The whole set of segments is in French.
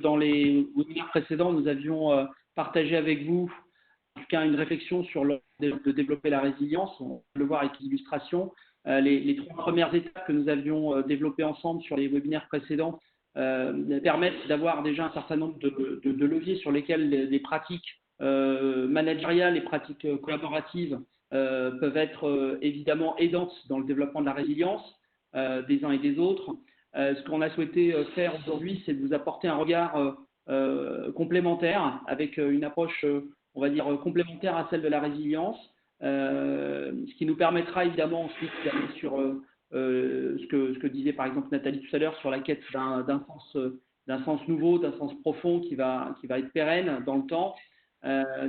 dans les webinaires précédents, nous avions partagé avec vous en tout cas une réflexion sur de développer la résilience. On peut le voir avec l'illustration. Les 3 premières étapes que nous avions développées ensemble sur les webinaires précédents permettent d'avoir déjà un certain nombre de leviers sur lesquels les pratiques managériales, les pratiques collaboratives peuvent être évidemment aidantes dans le développement de la résilience des uns et des autres. Ce qu'on a souhaité faire aujourd'hui, c'est de vous apporter un regard complémentaire avec une approche, on va dire, complémentaire à celle de la résilience, ce qui nous permettra évidemment ensuite d'aller sur ce que disait par exemple Nathalie tout à l'heure sur la quête d'un sens nouveau, d'un sens profond qui va être pérenne dans le temps.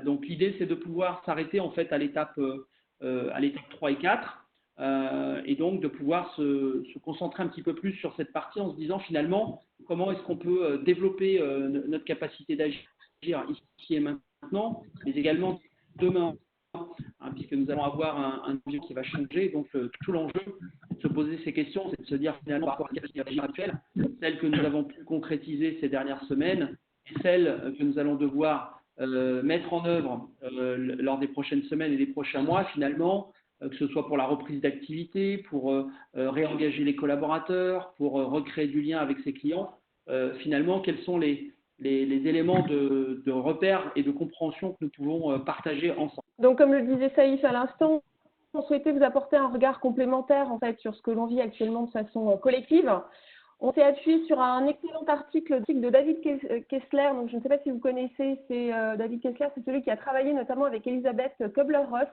Donc l'idée, c'est de pouvoir s'arrêter en fait à l'étape 3 et 4 et donc de pouvoir se concentrer un petit peu plus sur cette partie en se disant finalement comment est-ce qu'on peut développer notre capacité d'agir ici et maintenant, mais également demain, puisque nous allons avoir un enjeu qui va changer. Donc tout l'enjeu, c'est de se poser ces questions, c'est de se dire finalement par rapport à la capacité d'agir actuelle, celle que nous avons pu concrétiser ces dernières semaines et celle que nous allons devoir mettre en œuvre lors des prochaines semaines et des prochains mois, finalement, que ce soit pour la reprise d'activité, pour réengager les collaborateurs, pour recréer du lien avec ses clients. Finalement, quels sont les éléments de repère et de compréhension que nous pouvons partager ensemble. Donc, comme le disait Saïf à l'instant, on souhaitait vous apporter un regard complémentaire en fait, sur ce que l'on vit actuellement de façon collective. On s'est appuyé sur un excellent article de David Kessler. Donc, je ne sais pas si vous connaissez, c'est David Kessler, c'est celui qui a travaillé notamment avec Elisabeth Kubler-Ross,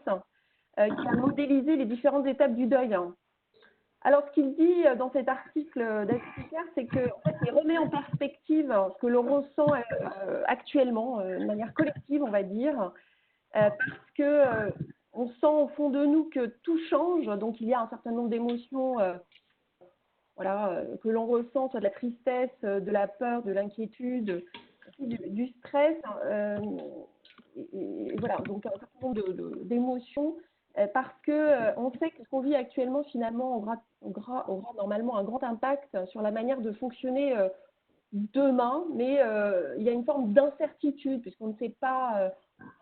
qui a modélisé les différentes étapes du deuil. Alors, ce qu'il dit dans cet article d'Astiker, c'est qu'en fait, il remet en perspective ce que l'on ressent actuellement, de manière collective, on va dire, parce que on sent au fond de nous que tout change. Donc, il y a un certain nombre d'émotions que l'on ressent, soit de la tristesse, de la peur, de l'inquiétude, du stress. Et voilà, donc un certain nombre d'émotions. Parce qu'on sait que ce qu'on vit actuellement, finalement, aura normalement un grand impact sur la manière de fonctionner demain, mais il y a une forme d'incertitude, puisqu'on ne sait pas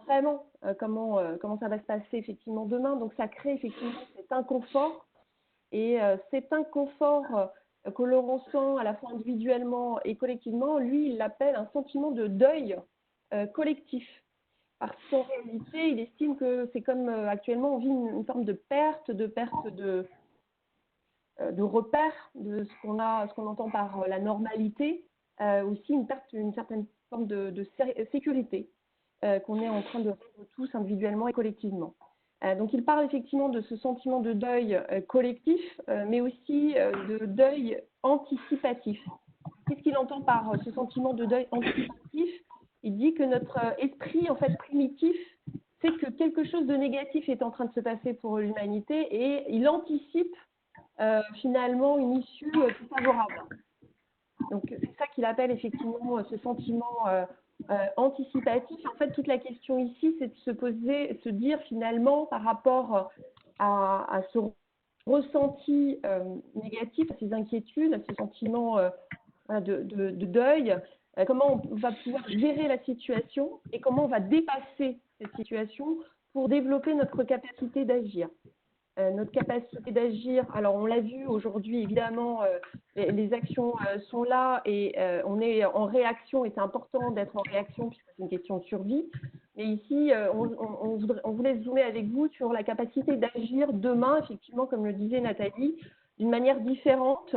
vraiment comment ça va se passer effectivement demain. Donc ça crée effectivement cet inconfort, et cet inconfort que l'on ressent à la fois individuellement et collectivement, lui, il l'appelle un sentiment de deuil collectif. Parce qu'en réalité, il estime que c'est comme actuellement on vit une forme de perte de repères de ce qu'on entend par la normalité, aussi une certaine forme de sécurité qu'on est en train de vivre tous individuellement et collectivement. Donc il parle effectivement de ce sentiment de deuil collectif, mais aussi de deuil anticipatif. Qu'est-ce qu'il entend par ce sentiment de deuil anticipatif ? Il dit que notre esprit, en fait, primitif, sait que quelque chose de négatif est en train de se passer pour l'humanité et il anticipe finalement une issue plus favorable. Donc, c'est ça qu'il appelle effectivement ce sentiment anticipatif. En fait, toute la question ici, c'est de se dire finalement par rapport à ce ressenti négatif, à ces inquiétudes, à ces sentiments de deuil, comment on va pouvoir gérer la situation et comment on va dépasser cette situation pour développer notre capacité d'agir. Notre capacité d'agir, alors on l'a vu aujourd'hui, évidemment, les actions sont là et on est en réaction, et c'est important d'être en réaction puisque c'est une question de survie. Mais ici, on voulait zoomer avec vous sur la capacité d'agir demain, effectivement, comme le disait Nathalie, d'une manière différente,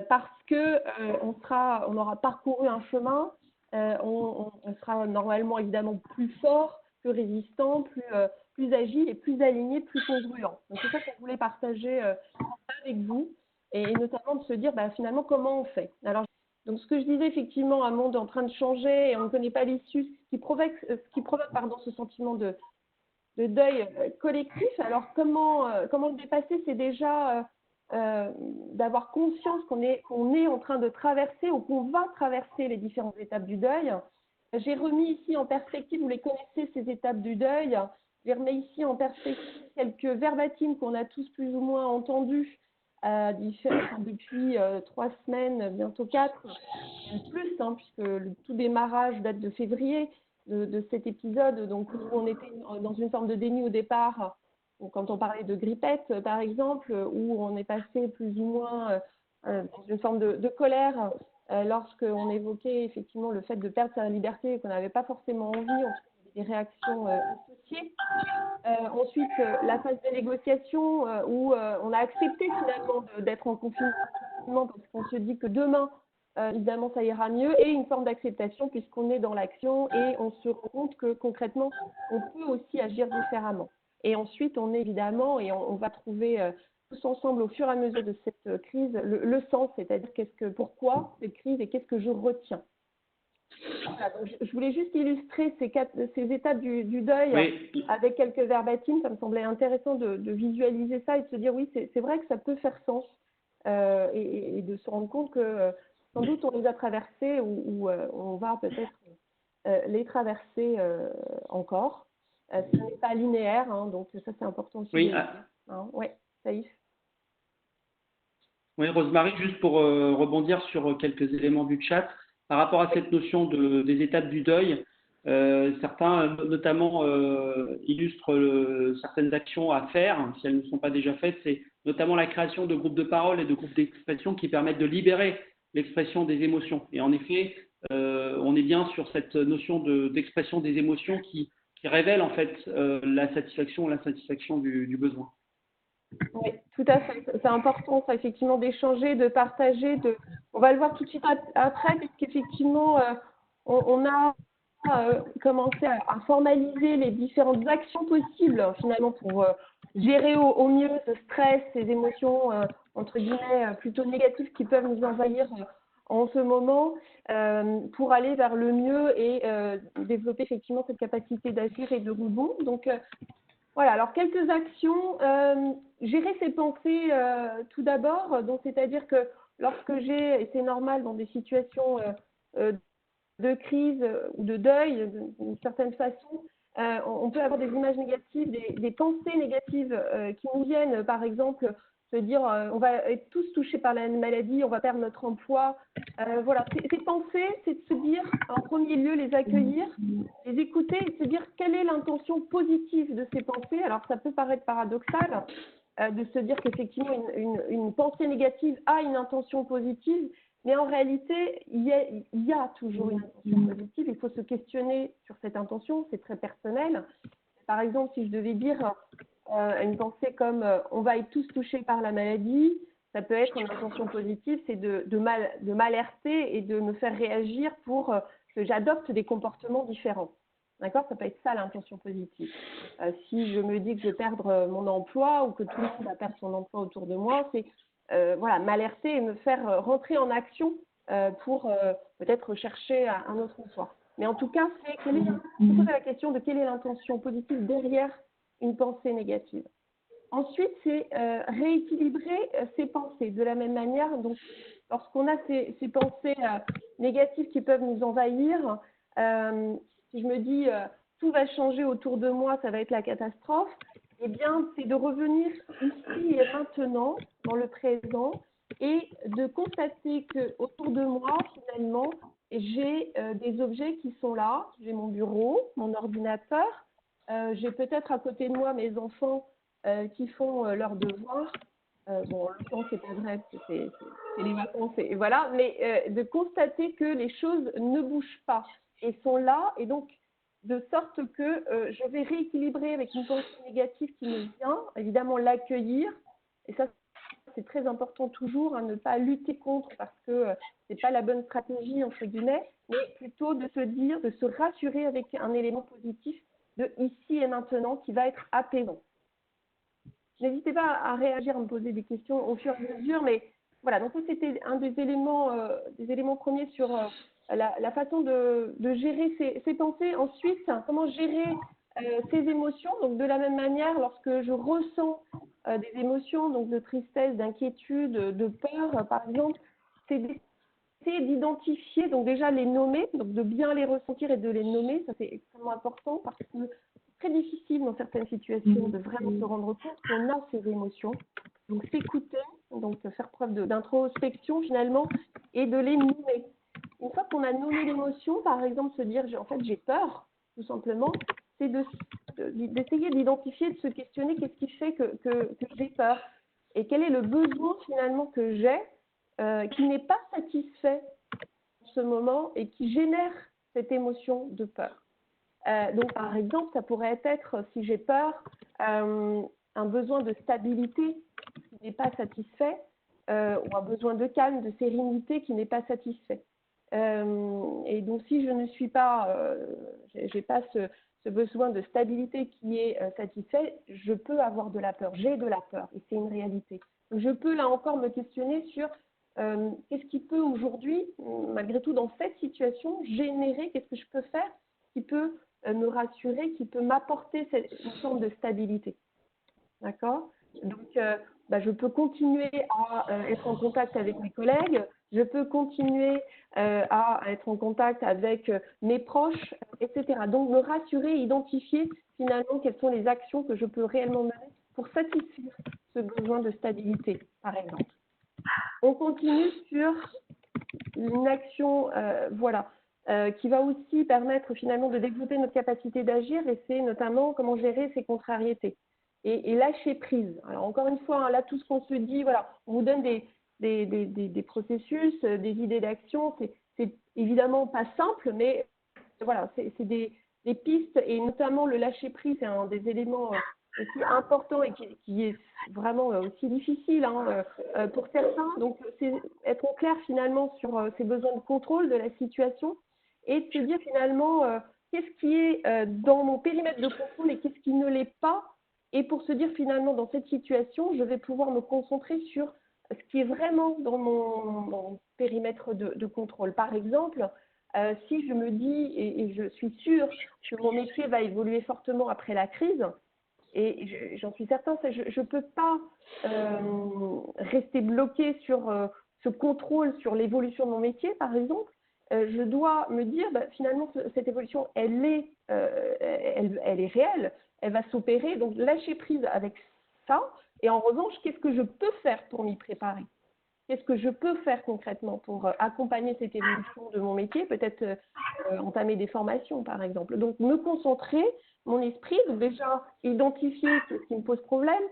parce que on aura parcouru un chemin, on sera normalement évidemment plus fort, plus résistant, plus agile et plus aligné, plus congruent. Donc c'est ça qu'on voulait partager avec vous, et notamment de se dire finalement comment on fait. Alors, donc ce que je disais, effectivement, un monde en train de changer et on ne connaît pas l'issue, ce qui provoque ce sentiment de deuil collectif. Alors comment le dépasser? C'est déjà d'avoir conscience qu'on est en train de traverser ou qu'on va traverser les différentes étapes du deuil. J'ai remis ici en perspective, vous les connaissez, ces étapes du deuil. Je remets ici en perspective quelques verbatims qu'on a tous plus ou moins entendus depuis 3 semaines, bientôt 4, même plus, hein, puisque le tout démarrage date de février de cet épisode, donc où on était dans une forme de déni au départ, quand on parlait de grippette, par exemple, où on est passé plus ou moins dans une forme de colère lorsqu'on évoquait effectivement le fait de perdre sa liberté et qu'on n'avait pas forcément envie, en tout cas, il y avait des réactions associées. Ensuite, la phase de négociation où on a accepté finalement d'être en confinement parce qu'on se dit que demain, évidemment, ça ira mieux, et une forme d'acceptation puisqu'on est dans l'action et on se rend compte que concrètement, on peut aussi agir différemment. Et ensuite, on est évidemment, et on va trouver tous ensemble au fur et à mesure de cette crise le sens, c'est-à-dire pourquoi cette crise et qu'est-ce que je retiens. Voilà, donc je voulais juste illustrer ces étapes du deuil avec quelques verbatims. Ça me semblait intéressant de visualiser ça et de se dire oui, c'est vrai que ça peut faire sens et de se rendre compte que sans doute on les a traversés ou on va peut-être les traverser encore. Ce n'est pas linéaire, hein, donc ça c'est important aussi. Oui, Oui, Saïf. Oui, Rosemary, juste pour rebondir sur quelques éléments du chat, par rapport à cette notion des étapes du deuil, certains notamment illustrent certaines actions à faire, si elles ne sont pas déjà faites, c'est notamment la création de groupes de parole et de groupes d'expression qui permettent de libérer l'expression des émotions. Et en effet, on est bien sur cette notion d'expression des émotions qui révèle en fait la satisfaction ou l'insatisfaction du besoin. Oui, tout à fait. C'est important, ça, effectivement, d'échanger, de partager. On va le voir tout de suite après, puisqu'effectivement, on a commencé à formaliser les différentes actions possibles, finalement, pour gérer au mieux ce stress, ces émotions, entre guillemets, plutôt négatives qui peuvent nous envahir en ce moment, pour aller vers le mieux et développer effectivement cette capacité d'agir et de rebond. Donc, voilà, alors quelques actions. Gérer ses pensées tout d'abord, donc c'est-à-dire que lorsque et c'est normal dans des situations de crise ou de deuil, d'une certaine façon, on peut avoir des images négatives, des pensées négatives qui nous viennent, par exemple, se dire on va être tous touchés par la maladie, on va perdre notre emploi. Voilà, ces pensées, c'est de se dire, en premier lieu, les accueillir, les écouter et se dire quelle est l'intention positive de ces pensées. Alors, ça peut paraître paradoxal de se dire qu'effectivement, une pensée négative a une intention positive, mais en réalité, il y a toujours une intention positive. Il faut se questionner sur cette intention, c'est très personnel. Par exemple, si je devais dire une pensée comme on va être tous touchés par la maladie, ça peut être une intention positive, c'est de m'alerter et de me faire réagir pour que j'adopte des comportements différents. D'accord? Ça peut être ça l'intention positive. Si je me dis que je vais perdre mon emploi ou que tout le monde va perdre son emploi autour de moi, c'est voilà, m'alerter et me faire rentrer en action pour peut-être rechercher un autre emploi. Mais en tout cas, se poser la question de quelle est l'intention positive derrière une pensée négative. Ensuite, c'est rééquilibrer ses pensées de la même manière. Donc, lorsqu'on a ces pensées négatives qui peuvent nous envahir, si je me dis tout va changer autour de moi, ça va être la catastrophe, eh bien, c'est de revenir ici et maintenant, dans le présent, et de constater que autour de moi, finalement, j'ai des objets qui sont là. J'ai mon bureau, mon ordinateur, j'ai peut-être à côté de moi mes enfants qui font leurs devoirs. Bon, en l'occurrence, c'est pas vrai, c'est les vacances, et voilà. Mais de constater que les choses ne bougent pas et sont là, et donc de sorte que je vais rééquilibrer avec une pensée négative qui me vient, évidemment l'accueillir, et ça c'est très important toujours, ne pas lutter contre parce que c'est pas la bonne stratégie entre guillemets, mais plutôt de se dire, de se rassurer avec un élément positif de ici et maintenant qui va être apaisant. N'hésitez pas à réagir, à me poser des questions au fur et à mesure, mais voilà, donc ça c'était un des éléments premiers sur la façon de gérer ses pensées. Ensuite, comment gérer ses émotions. Donc de la même manière, lorsque je ressens des émotions donc de tristesse, d'inquiétude, de peur, par exemple, c'est d'essayer d'identifier, donc déjà les nommer, donc de bien les ressentir et de les nommer, ça c'est extrêmement important parce que c'est très difficile dans certaines situations de vraiment se rendre compte qu'on a ces émotions. Donc s'écouter, donc faire preuve d'introspection finalement et de les nommer. Une fois qu'on a nommé l'émotion, par exemple se dire en fait j'ai peur, tout simplement, c'est d'essayer d'identifier, de se questionner qu'est-ce qui fait que j'ai peur et quel est le besoin finalement que j'ai qui n'est pas satisfait en ce moment et qui génère cette émotion de peur. Donc par exemple, ça pourrait être, si j'ai peur, un besoin de stabilité qui n'est pas satisfait ou un besoin de calme, de sérénité qui n'est pas satisfait. Et donc si je ne suis pas, j'ai pas ce besoin de stabilité qui est satisfait, je peux avoir de la peur, j'ai de la peur et c'est une réalité. Donc, je peux là encore me questionner sur qu'est-ce qui peut aujourd'hui, malgré tout dans cette situation, générer, qu'est-ce que je peux faire qui peut me rassurer, qui peut m'apporter une forme de stabilité. D'accord ? Donc, je peux continuer à être en contact avec mes collègues, je peux continuer à être en contact avec mes proches, etc. Donc, me rassurer, identifier finalement quelles sont les actions que je peux réellement mener pour satisfaire ce besoin de stabilité, par exemple. On continue sur une action, qui va aussi permettre finalement de développer notre capacité d'agir et c'est notamment comment gérer ces contrariétés et lâcher prise. Alors encore une fois, là tout ce qu'on se dit, voilà, on vous donne des processus, des idées d'action, c'est évidemment pas simple, mais voilà, c'est des pistes et notamment le lâcher prise, c'est un des éléments aussi importants et qui est vraiment aussi difficile pour certains. Donc, c'est être au clair finalement sur ces besoins de contrôle de la situation et de se dire finalement qu'est-ce qui est dans mon périmètre de contrôle et qu'est-ce qui ne l'est pas. Et pour se dire finalement dans cette situation, je vais pouvoir me concentrer sur ce qui est vraiment dans mon périmètre de contrôle. Par exemple, si je me dis, et je suis sûre que mon métier va évoluer fortement après la crise, et j'en suis certaine, je ne peux pas rester bloquée sur ce contrôle sur l'évolution de mon métier, par exemple. Je dois me dire, finalement, cette évolution, elle est réelle, elle va s'opérer, donc lâcher prise avec ça. Et en revanche, qu'est-ce que je peux faire pour m'y préparer ? Qu'est-ce que je peux faire concrètement pour accompagner cette évolution de mon métier, peut-être entamer des formations, par exemple. Donc, me concentrer, mon esprit, donc déjà identifier ce qui me pose problème,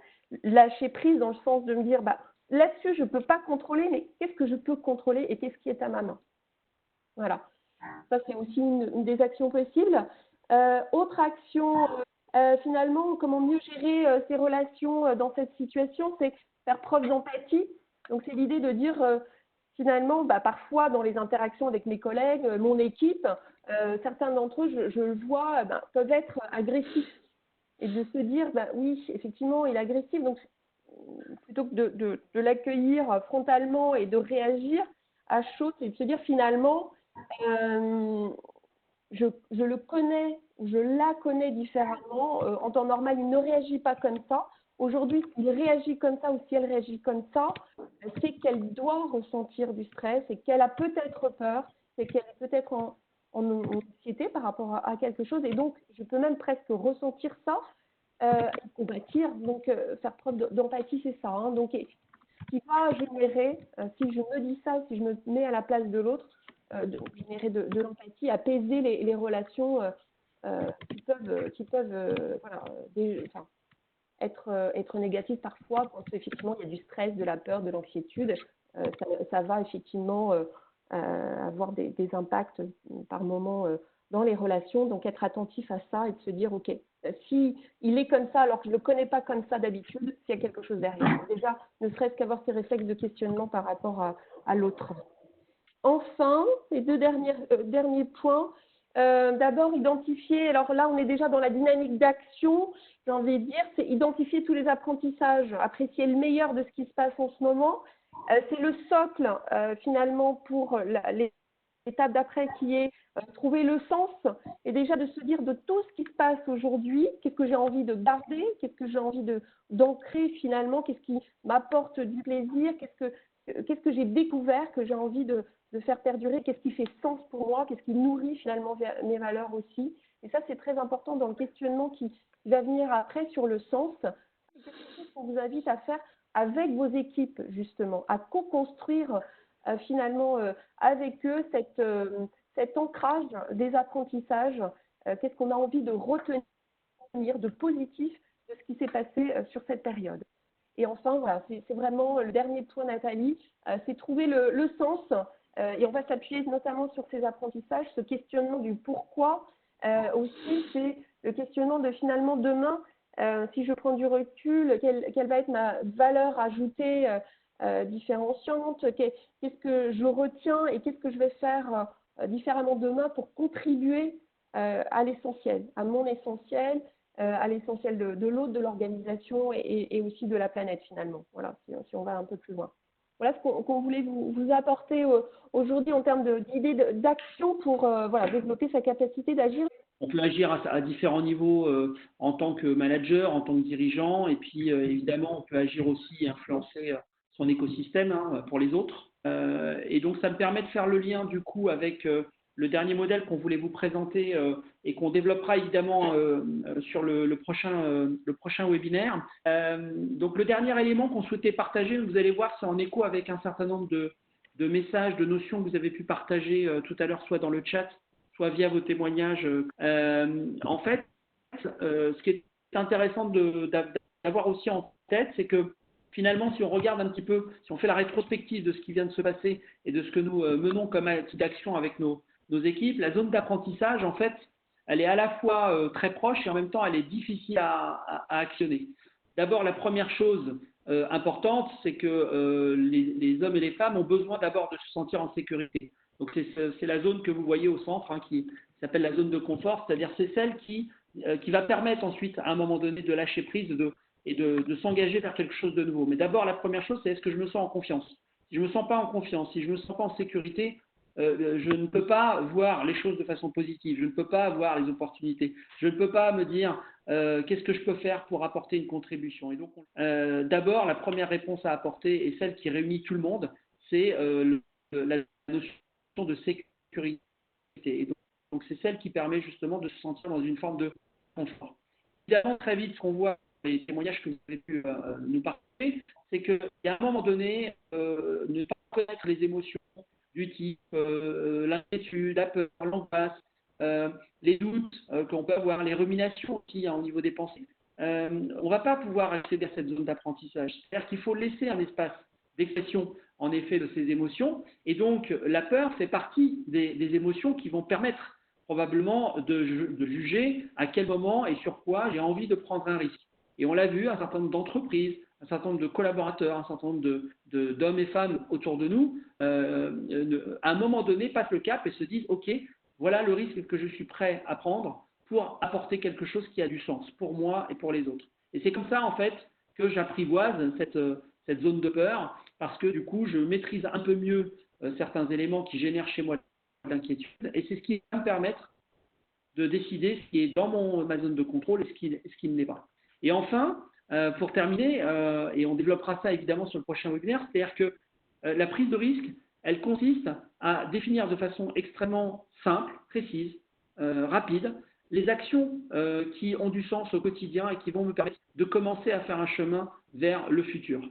lâcher prise dans le sens de me dire, là-dessus, je ne peux pas contrôler, mais qu'est-ce que je peux contrôler et qu'est-ce qui est à ma main ? Voilà. Ça, c'est aussi une des actions possibles. Autre action, finalement, comment mieux gérer ces relations dans cette situation, c'est faire preuve d'empathie. Donc, c'est l'idée de dire, finalement, parfois, dans les interactions avec mes collègues, mon équipe, certains d'entre eux, je le vois, peuvent être agressifs. Et de se dire, oui, effectivement, il est agressif. Donc, plutôt que de l'accueillir frontalement et de réagir à chaud, c'est de se dire, finalement, je le connais, je la connais différemment. En temps normal, il ne réagit pas comme ça. Aujourd'hui, s'il réagit comme ça ou si elle réagit comme ça, c'est qu'elle doit ressentir du stress et qu'elle a peut-être peur, c'est qu'elle est peut-être en anxiété par rapport à quelque chose. Et donc, je peux même presque ressentir ça et combattre. Donc, faire preuve d'empathie, c'est ça. Donc, ce qui va générer, si je me dis ça, si je me mets à la place de l'autre, générer de l'empathie, apaiser les relations qui peuvent être négatives parfois quand effectivement il y a du stress, de la peur, de l'anxiétude. Ça va effectivement avoir des impacts par moment dans les relations. Donc être attentif à ça et de se dire ok, si il est comme ça alors que je ne le connais pas comme ça d'habitude, s'il y a quelque chose derrière. Déjà, ne serait-ce qu'avoir ces réflexes de questionnement par rapport à l'autre. Enfin, les deux derniers points. D'abord, identifier, alors là, on est déjà dans la dynamique d'action, j'ai envie de dire, c'est identifier tous les apprentissages, apprécier le meilleur de ce qui se passe en ce moment. C'est le socle, finalement, pour l'étape d'après qui est trouver le sens et déjà de se dire de tout ce qui se passe aujourd'hui, qu'est-ce que j'ai envie de garder, qu'est-ce que j'ai envie d'ancrer finalement, qu'est-ce qui m'apporte du plaisir, qu'est-ce que j'ai découvert, que j'ai envie de faire perdurer, qu'est-ce qui fait sens pour moi, qu'est-ce qui nourrit finalement mes valeurs aussi. Et ça, c'est très important dans le questionnement qui va venir après sur le sens. C'est quelque chose qu'on vous invite à faire avec vos équipes, justement, à co-construire finalement avec eux cet ancrage des apprentissages. Qu'est-ce qu'on a envie de retenir de positif de ce qui s'est passé sur cette période. Et enfin, voilà, c'est vraiment le dernier point, Nathalie, c'est trouver le sens, et on va s'appuyer notamment sur ces apprentissages, ce questionnement du pourquoi, aussi c'est le questionnement de finalement demain, si je prends du recul, quelle va être ma valeur ajoutée différenciante, qu'est-ce que je retiens et qu'est-ce que je vais faire différemment demain pour contribuer à l'essentiel, à mon essentiel, à l'essentiel de l'autre, de l'organisation et aussi de la planète finalement. Voilà, si on va un peu plus loin. Voilà ce qu'on voulait vous apporter aujourd'hui en termes d'idées d'action pour voilà, développer sa capacité d'agir. On peut agir à différents niveaux en tant que manager, en tant que dirigeant, et puis évidemment, on peut agir aussi et influencer son écosystème pour les autres. Et donc, ça me permet de faire le lien du coup avec le dernier modèle qu'on voulait vous présenter et qu'on développera évidemment sur le prochain webinaire. Donc, le dernier élément qu'on souhaitait partager, vous allez voir, c'est en écho avec un certain nombre de messages, de notions que vous avez pu partager tout à l'heure, soit dans le chat, soit via vos témoignages. En fait, ce qui est intéressant d'avoir aussi en tête, c'est que finalement, si on regarde un petit peu, si on fait la rétrospective de ce qui vient de se passer et de ce que nous menons comme outil d'action avec nos équipes, la zone d'apprentissage, en fait, elle est à la fois très proche et en même temps, elle est difficile à actionner. D'abord, la première chose importante, c'est que les hommes et les femmes ont besoin d'abord de se sentir en sécurité. Donc, c'est la zone que vous voyez au centre, qui s'appelle la zone de confort, c'est-à-dire c'est celle qui va permettre ensuite, à un moment donné, de lâcher prise et de s'engager vers quelque chose de nouveau. Mais d'abord, la première chose, c'est est-ce que je me sens en confiance? Si je ne me sens pas en confiance, si je ne me sens pas en sécurité, je ne peux pas voir les choses de façon positive, je ne peux pas voir les opportunités, je ne peux pas me dire qu'est-ce que je peux faire pour apporter une contribution. Et donc, d'abord, la première réponse à apporter, et celle qui réunit tout le monde, c'est la notion de sécurité. Et donc c'est celle qui permet justement de se sentir dans une forme de confort. Évidemment, très vite, ce qu'on voit dans les témoignages que vous avez pu nous partager, c'est qu'il y a un moment donné, ne pas connaître les émotions du type l'inquiétude, la peur, l'angoisse, les doutes qu'on peut avoir, les ruminations aussi au niveau des pensées. On ne va pas pouvoir accéder à cette zone d'apprentissage. C'est-à-dire qu'il faut laisser un espace d'expression en effet de ces émotions. Et donc, la peur fait partie des émotions qui vont permettre probablement de juger à quel moment et sur quoi j'ai envie de prendre un risque. Et on l'a vu, un certain nombre d'entreprises, un certain nombre de collaborateurs, un certain nombre d'hommes et femmes autour de nous, à un moment donné, passent le cap et se disent « Ok, voilà le risque que je suis prêt à prendre pour apporter quelque chose qui a du sens pour moi et pour les autres. » Et c'est comme ça, en fait, que j'apprivoise cette zone de peur, parce que du coup, je maîtrise un peu mieux certains éléments qui génèrent chez moi de l'inquiétude, et c'est ce qui va me permettre de décider ce qui est dans ma zone de contrôle et ce qui ne l'est pas. Et enfin, pour terminer, et on développera ça évidemment sur le prochain webinaire, c'est-à-dire que la prise de risque, elle consiste à définir de façon extrêmement simple, précise, rapide, les actions qui ont du sens au quotidien et qui vont me permettre de commencer à faire un chemin vers le futur.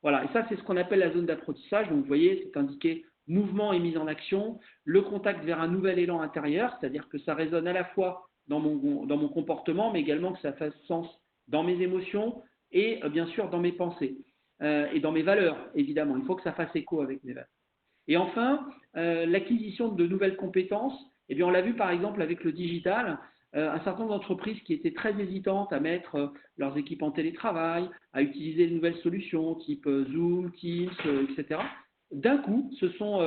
Voilà, et ça, c'est ce qu'on appelle la zone d'apprentissage. Donc, vous voyez, c'est indiqué mouvement et mise en action, le contact vers un nouvel élan intérieur, c'est-à-dire que ça résonne à la fois dans mon comportement, mais également que ça fasse sens dans mes émotions et bien sûr dans mes pensées et dans mes valeurs, évidemment. Il faut que ça fasse écho avec mes valeurs. Et enfin, l'acquisition de nouvelles compétences, eh bien, on l'a vu par exemple avec le digital, un certain nombre d'entreprises qui étaient très hésitantes à mettre leurs équipes en télétravail, à utiliser de nouvelles solutions type Zoom, Teams, etc. D'un coup, se sont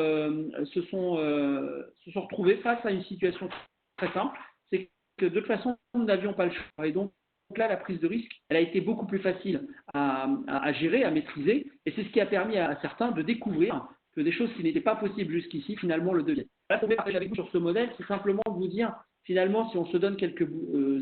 retrouvés face à une situation très simple, c'est que de toute façon, nous n'avions pas le choix. Et donc là, la prise de risque, elle a été beaucoup plus facile à gérer, à maîtriser, et c'est ce qui a permis à certains de découvrir que des choses qui n'étaient pas possibles jusqu'ici, finalement, le deviennent. Là, ce qu'on veut partager avec vous sur ce modèle, c'est simplement de vous dire, finalement, si on se donne quelques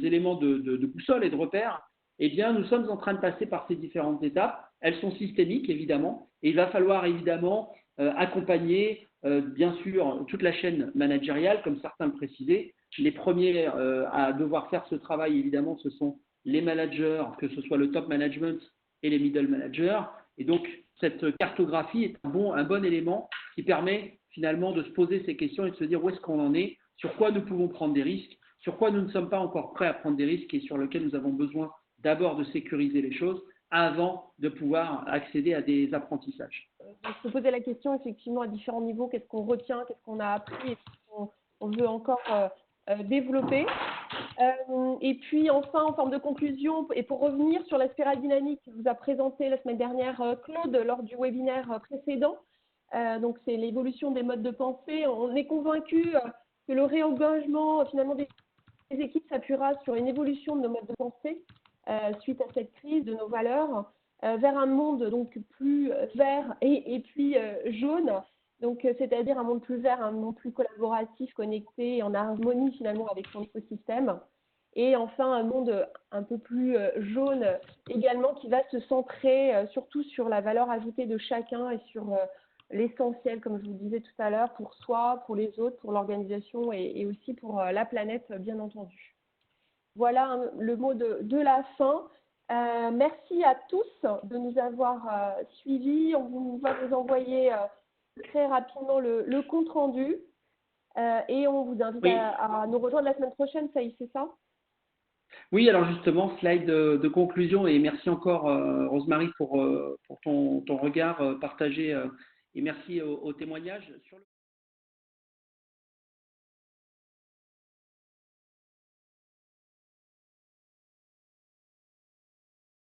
éléments de boussole et de repères, eh bien, nous sommes en train de passer par ces différentes étapes. Elles sont systémiques, évidemment, et il va falloir, évidemment, accompagner, bien sûr, toute la chaîne managériale, comme certains le précisaient. Les premiers à devoir faire ce travail, évidemment, ce sont les managers, que ce soit le top management et les middle managers. Et donc, cette cartographie est un bon élément qui permet finalement de se poser ces questions et de se dire où est-ce qu'on en est, sur quoi nous pouvons prendre des risques, sur quoi nous ne sommes pas encore prêts à prendre des risques et sur lesquels nous avons besoin d'abord de sécuriser les choses avant de pouvoir accéder à des apprentissages. Se poser la question effectivement à différents niveaux, qu'est-ce qu'on retient, qu'est-ce qu'on a appris et qu'est-ce qu'on veut encore développer. Et puis enfin, en forme de conclusion, et pour revenir sur la spirale dynamique que vous a présenté la semaine dernière Claude lors du webinaire précédent, donc c'est l'évolution des modes de pensée. On est convaincu que le réengagement finalement des équipes s'appuiera sur une évolution de nos modes de pensée suite à cette crise, de nos valeurs, vers un monde donc plus vert et puis jaune. Donc, c'est-à-dire un monde plus vert, un monde plus collaboratif, connecté et en harmonie finalement avec son écosystème. Et enfin, un monde un peu plus jaune également qui va se centrer surtout sur la valeur ajoutée de chacun et sur l'essentiel, comme je vous disais tout à l'heure, pour soi, pour les autres, pour l'organisation et aussi pour la planète, bien entendu. Voilà le mot de la fin. Merci à tous de nous avoir suivis. On va vous envoyer très rapidement le compte rendu et on vous invite à nous rejoindre la semaine prochaine, ça y est, c'est ça? Oui, alors justement, slide de conclusion et merci encore Rosemary pour ton regard partagé et merci au témoignage.